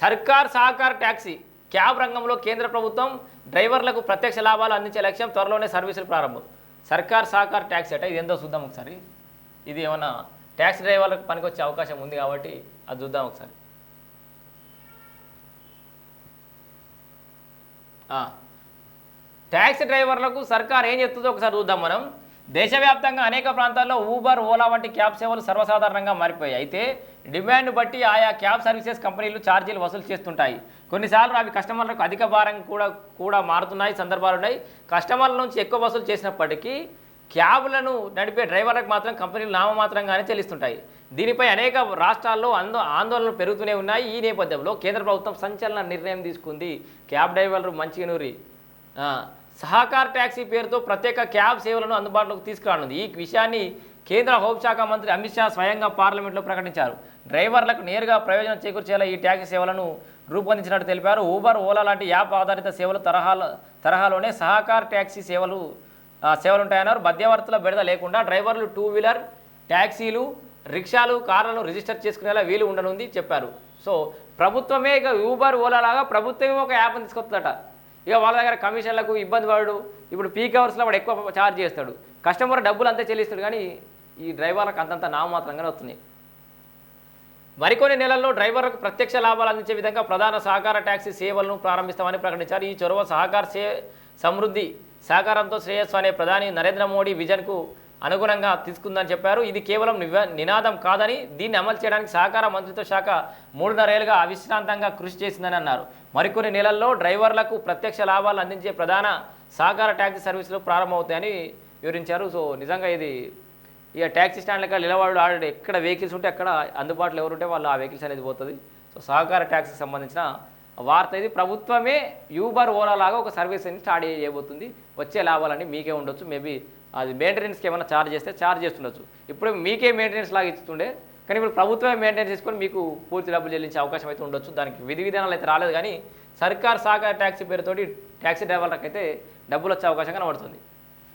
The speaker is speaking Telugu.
సర్కార్ సహకార్ ట్యాక్సీ క్యాబ్ రంగంలో కేంద్ర ప్రభుత్వం డ్రైవర్లకు ప్రత్యక్ష లాభాలు అందించే లక్ష్యం త్వరలోనే సర్వీసులు ప్రారంభం. సర్కార్ సహకార్ ట్యాక్సీ అట, ఇది ఏందో చూద్దాం ఒకసారి. ఇది ఏమన్నా ట్యాక్సీ డ్రైవర్లకు పనికొచ్చే అవకాశం ఉంది కాబట్టి అది చూద్దాం ఒకసారి. ట్యాక్సీ డ్రైవర్లకు సర్కార్ ఏం చెప్తుందో ఒకసారి చూద్దాం మనం. దేశవ్యాప్తంగా అనేక ప్రాంతాల్లో ఊబర్, ఓలా వంటి క్యాబ్ సేవలు సర్వసాధారణంగా మారిపోయాయి. అయితే డిమాండ్ బట్టి ఆయా క్యాబ్ సర్వీసెస్ కంపెనీలు ఛార్జీలు వసూలు చేస్తుంటాయి. కొన్నిసార్లు అవి కస్టమర్లకు అధిక భారం కూడా మారుతున్నాయి సందర్భాలు ఉన్నాయి. కస్టమర్ల నుంచి ఎక్కువ వసూలు చేసినప్పటికీ క్యాబ్లను నడిపే డ్రైవర్లకు మాత్రం కంపెనీలు నామమాత్రంగానే చెల్లిస్తుంటాయి. దీనిపై అనేక రాష్ట్రాల్లో ఆందోళనలు పెరుగుతూనే ఉన్నాయి. ఈ నేపథ్యంలో కేంద్ర ప్రభుత్వం సంచలన నిర్ణయం తీసుకుంది. క్యాబ్ డ్రైవర్లు మంచినూరి సహకార్ ట్యాక్సీ పేరుతో ప్రత్యేక క్యాబ్ సేవలను అందుబాటులోకి తీసుకురానుంది. ఈ విషయాన్ని కేంద్ర హోంశాఖ మంత్రి అమిత్ షా స్వయంగా పార్లమెంట్లో ప్రకటించారు. డ్రైవర్లకు నేరుగా ప్రయోజనం చేకూర్చేలా ఈ ట్యాక్సీ సేవలను రూపొందించినట్టు తెలిపారు. ఊబర్, ఓలా లాంటి యాప్ ఆధారిత సేవలు తరహాలోనే సహకార్ ట్యాక్సీ సేవలుంటాయన్నారు. మధ్యవర్తుల బెడద లేకుండా డ్రైవర్లు టూ వీలర్ ట్యాక్సీలు, రిక్షాలు, కార్లను రిజిస్టర్ చేసుకునేలా వీలు ఉండనుంది చెప్పారు. సో ప్రభుత్వమే ఇక ఊబర్, ఓలా లాగా ప్రభుత్వమే ఒక యాప్ని తీసుకొస్తుందట. ఇక వాళ్ళ దగ్గర కమిషన్లకు ఇబ్బంది పడు. ఇప్పుడు పీక్ అవర్స్లో వాడు ఎక్కువ ఛార్జ్ చేస్తాడు, కస్టమర్ డబ్బులు అంతే చెల్లిస్తాడు, కానీ ఈ డ్రైవర్లకు అంతంత నామమాత్రంగానే వస్తున్నాయి. మరికొన్ని నెలల్లో డ్రైవర్లకు ప్రత్యక్ష లాభాలు అందించే విధంగా ప్రధాన సహకార ట్యాక్సీ సేవలను ప్రారంభిస్తామని ప్రకటించారు. ఈ చొరవ సహకార సమృద్ధి సహకారంతో శ్రేయస్సు అనే ప్రధాని నరేంద్ర మోడీ విజన్కు అనుగుణంగా తీసుకుందని చెప్పారు. ఇది కేవలం నినాదం కాదని, దీన్ని అమలు చేయడానికి సహకార మంత్రిత్వ శాఖ 3.5 ఏళ్లుగా అవిశ్రాంతంగా కృషి చేసిందని అన్నారు. మరికొన్ని నెలల్లో డ్రైవర్లకు ప్రత్యక్ష లాభాలు అందించే ప్రధాన సహకార ట్యాక్సీ సర్వీసులు ప్రారంభమవుతాయని వివరించారు. సో నిజంగా ఇది ఇక ట్యాక్సీ స్టాండ్లకి నిలబడు ఆల్రెడీ ఎక్కడ వెహికల్స్ ఉంటే అక్కడ అందుబాటులో ఎవరుంటే వాళ్ళు ఆ వెహికల్స్ అనేది పోతుంది. సో సహకార ట్యాక్సీకి సంబంధించిన వార్త ఇది. ప్రభుత్వమే యూబర్, ఓలా లాగా ఒక సర్వీస్ అని స్టార్ట్ చేయబోతుంది. వచ్చే లాభాలన్నీ మీకే ఉండొచ్చు. మేబీ అది మెయింటెనెన్స్కి ఏమైనా ఛార్జ్ చేస్తే ఛార్జ్ చేస్తుండొచ్చు. ఇప్పుడు మీకే మెయింటెనెన్స్ లాగా ఇస్తుండే, కానీ ఇప్పుడు ప్రభుత్వమే మెయింటెనెన్స్ చేసుకొని మీకు పూర్తి డబ్బులు చెల్లించే అవకాశం అయితే ఉండొచ్చు. దానికి విధి విధానాలు అయితే రాలేదు, కానీ సర్కార్ సహకార ట్యాక్సీ పేరుతోటి ట్యాక్సీ డ్రైవర్లకు అయితే డబ్బులు వచ్చే అవకాశం కనబడుతుంది.